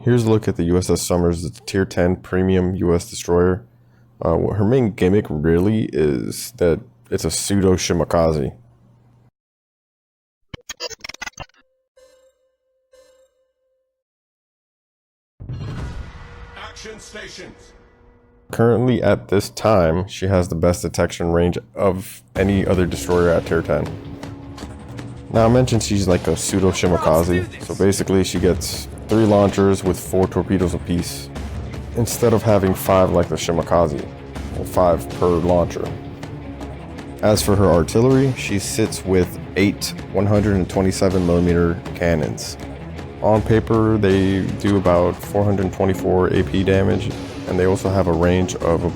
Here's a look at the USS Somers. It's a Tier 10 premium US destroyer. Her main gimmick really is that it's a pseudo shimakaze. Action stations. Currently, at this time, she has the best detection range of any other destroyer at Tier 10. Now, I mentioned she's like a pseudo shimakaze, so basically she gets 3 launchers with 4 torpedoes apiece, instead of having 5 like the shimakaze, or 5 per launcher. As for her artillery, she sits with 8 127mm cannons. On paper, they do about 424 AP damage, and they also have a range of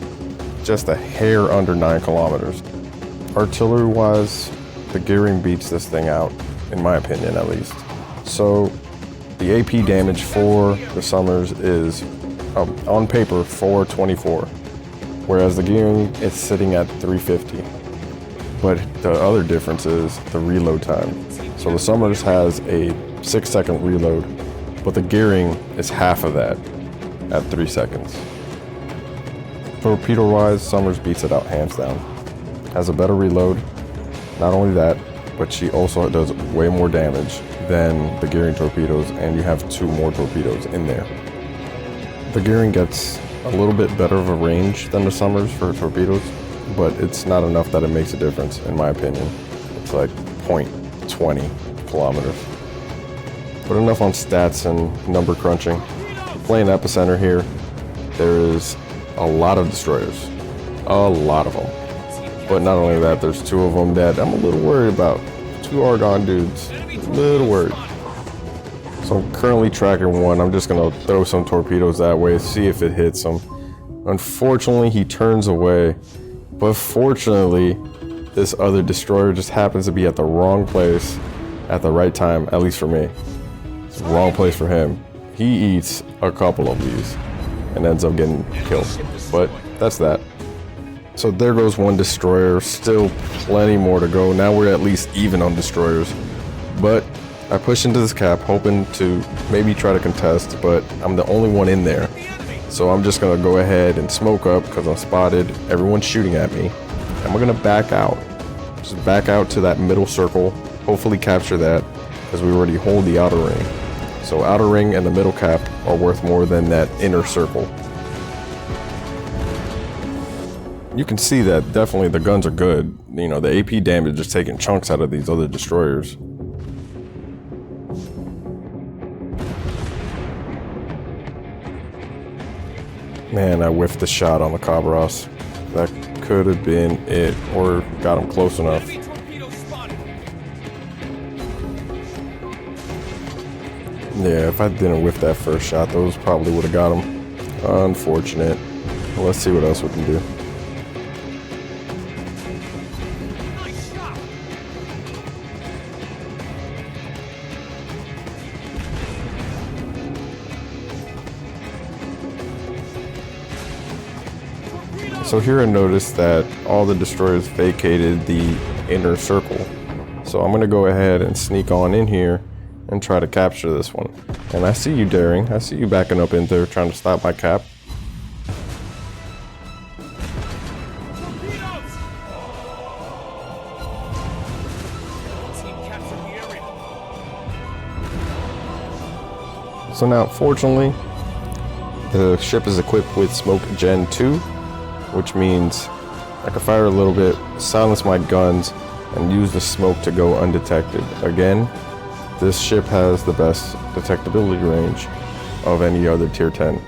just a hair under 9 kilometers. Artillery-wise, the gearing beats this thing out, in my opinion at least. So, the AP damage for the Somers is, on paper, 424, whereas the gearing is sitting at 350. But the other difference is the reload time. So the Somers has a 6-second reload, but the gearing is half of that at 3 seconds. Torpedo-wise, Somers beats it out hands down. Has a better reload. Not only that, but she also does way more damage than the gearing torpedoes, and you have 2 more torpedoes in there. The gearing gets a little bit better of a range than the Somers for torpedoes, but it's not enough that it makes a difference, in my opinion. It's like 0.20 kilometers. But enough on stats and number crunching. Playing Epicenter here, there is a lot of destroyers. A lot of them. But not only that, there's 2 of them that I'm a little worried about. 2 Argon dudes. A little worried. So I'm currently tracking 1. I'm just going to throw some torpedoes that way, see if it hits him. Unfortunately, he turns away. But fortunately, this other destroyer just happens to be at the wrong place at the right time, at least for me. It's the wrong place for him. He eats a couple of these and ends up getting killed. But that's that. So there goes 1 destroyer, still plenty more to go. Now we're at least even on destroyers. But I push into this cap hoping to maybe try to contest, but I'm the only one in there. So I'm just gonna go ahead and smoke up because I'm spotted. Everyone's shooting at me. And we're gonna back out. Just back out to that middle circle. Hopefully capture that because we already hold the outer ring. So outer ring and the middle cap are worth more than that inner circle. You can see that definitely the guns are good. You know, the AP damage is taking chunks out of these other destroyers. Man, I whiffed the shot on the Cabras. That could have been it, or got him close enough. Yeah, if I didn't whiff that first shot, those probably would have got him. Unfortunate. Well, let's see what else we can do. So here I noticed that all the destroyers vacated the inner circle. So I'm gonna go ahead and sneak on in here and try to capture this one. And I see you daring. I see you backing up in there trying to stop my cap. So now, fortunately, the ship is equipped with Smoke Gen 2, which means I can fire a little bit, silence my guns, and use the smoke to go undetected. Again, this ship has the best detectability range of any other Tier 10.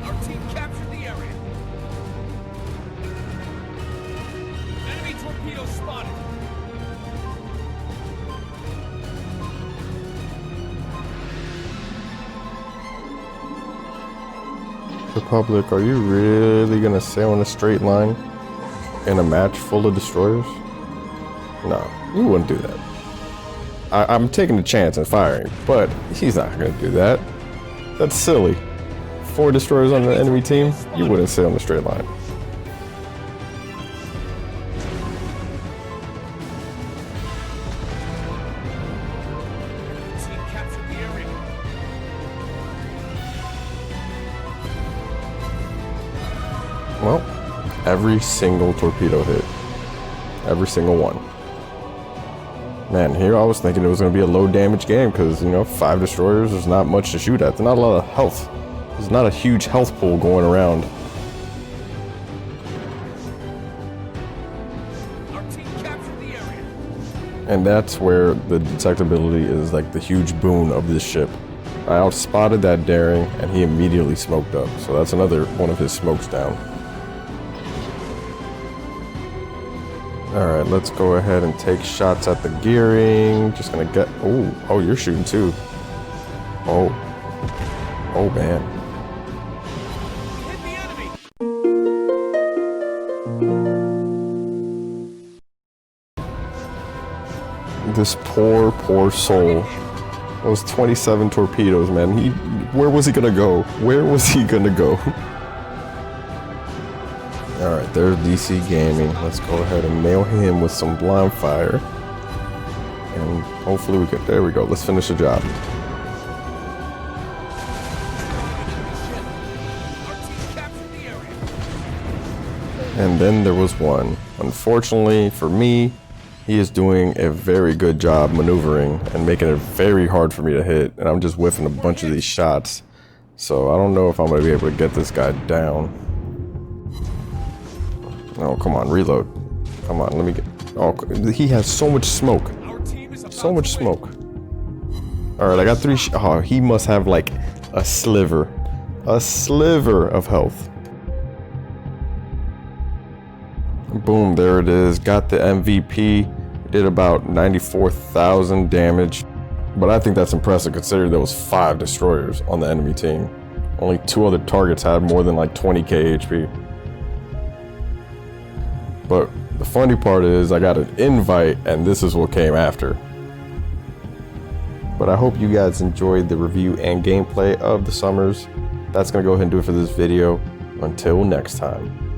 Our team captured the area. Enemy torpedo spotted. Republic, are you really gonna sail in a straight line in a match full of destroyers? No, you wouldn't do that. I'm taking a chance and firing, but he's not gonna do that. That's silly. 4 destroyers on the enemy team, you wouldn't sail in a straight line. Well, every single torpedo hit. Every single one. Man, here I was thinking it was going to be a low damage game because, you know, 5 destroyers, there's not much to shoot at. There's not a lot of health. There's not a huge health pool going around. Our team captured the area. And that's where the detectability is like the huge boon of this ship. I outspotted that daring and he immediately smoked up. So that's another one of his smokes down. Alright, let's go ahead and take shots at the gearing. Just gonna get... Oh, you're shooting too. Oh man. Hit the enemy. This poor soul. Those 27 torpedoes, man. Where was he gonna go? Where was he gonna go? Alright, there's DC Gaming. Let's go ahead and nail him with some blind fire. And hopefully we can... There we go. Let's finish the job. Our team captured the area. And then there was one. Unfortunately for me, he is doing a very good job maneuvering and making it very hard for me to hit. And I'm just whiffing a bunch of these shots. So I don't know if I'm going to be able to get this guy down. Oh, come on, reload. Come on, let me get... Oh, he has so much smoke. Our team is about So much to win. smoke. Alright, I got 3 oh, he must have like a sliver of health. Boom, there it is. Got the MVP. Did about 94,000 damage. But I think that's impressive considering there was 5 destroyers on the enemy team. Only 2 other targets had more than like 20k HP. But the funny part is I got an invite and this is what came after. But I hope you guys enjoyed the review and gameplay of the Somers. That's going to go ahead and do it for this video. Until next time.